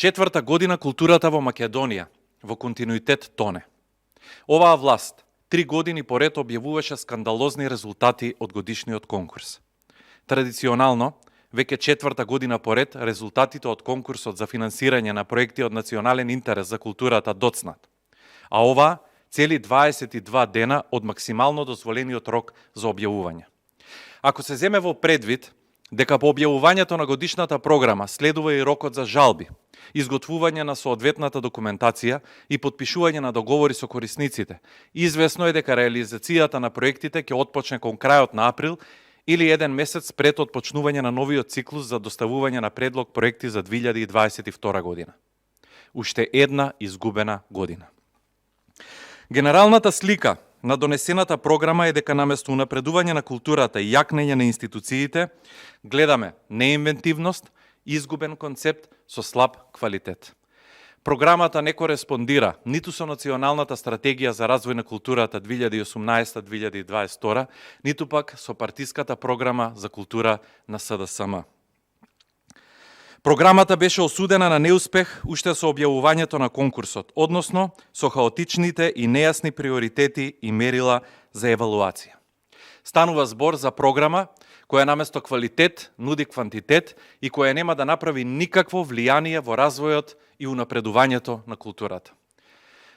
Четврта година културата во Македонија во континуитет тоне. Оваа власт 3 години поред објавуваше скандалозни резултати од годишниот конкурс. Традиционално, веќе четврта година поред, резултатите од конкурсот за финансирање на проекти од национален интерес за културата доцнат. А ова цели 22 дена од максимално дозволениот рок за објавување. Ако се земе во предвид дека по објавувањето на годишната програма следува и рокот за жалби, изготвување на соодветната документација и потпишување на договори со корисниците, известно е дека реализацијата на проектите ќе отпочне кон крајот на април или еден месец пред отпочнување на новиот циклус за доставување на предлог проекти за 2022 година. Уште една изгубена година. Генералната слика на донесената програма е дека наместо унапредување на културата и јакнење на институциите, гледаме неинвентивност, изгубен концепт со слаб квалитет. Програмата не кореспондира ниту со Националната стратегија за развој на културата 2018-2022, ниту пак со партиската програма за култура на СДСМ. Програмата беше осудена на неуспех уште со објавувањето на конкурсот, односно со хаотичните и нејасни приоритети и мерила за евалуација. Станува збор за програма која наместо квалитет нуди квантитет и која нема да направи никакво влијание во развојот и унапредувањето на културата.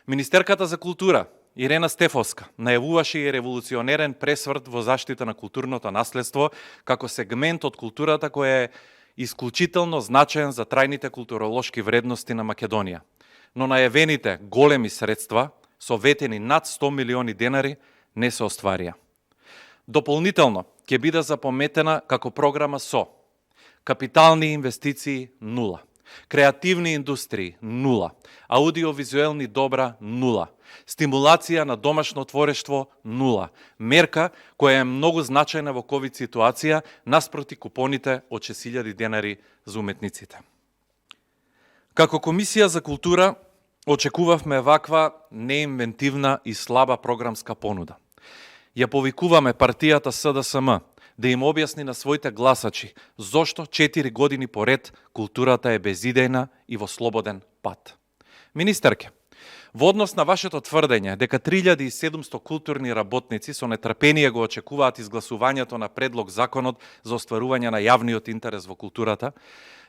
Министерката за култура Ирена Стефовска најавуваше и револуционерен пресврт во заштита на културното наследство како сегмент од културата која е исклучително значаен за трајните културолошки вредности на Македонија. Но најавените големи средства, советени над 100 милиони денари, не се остварија. Дополнително, ќе биде запометена како програма со капитални инвестиции 0, креативни индустрии 0, аудиовизуелни добра 0, стимулација на домашно творештво 0, мерка која е многу значајна во ковид ситуација наспроти купоните од 6.000 денари за уметниците. Како Комисија за култура очекувавме ваква неинвентивна и слаба програмска понуда. Ја повикуваме партијата СДСМ да им објасни на своите гласачи зошто 4 години поред културата е безидејна и во слободен пат. Министерке, во однос на вашето тврдење дека 3700 културни работници со нетрпение го очекуваат изгласувањето на предлог законот за остварување на јавниот интерес во културата,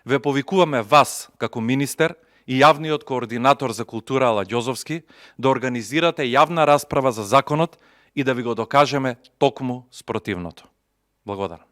ве повикуваме вас како министер и јавниот координатор за култура Ала Ѓозовски да организирате јавна расправа за законот и да ви го докажеме токму спротивното. Благодарам.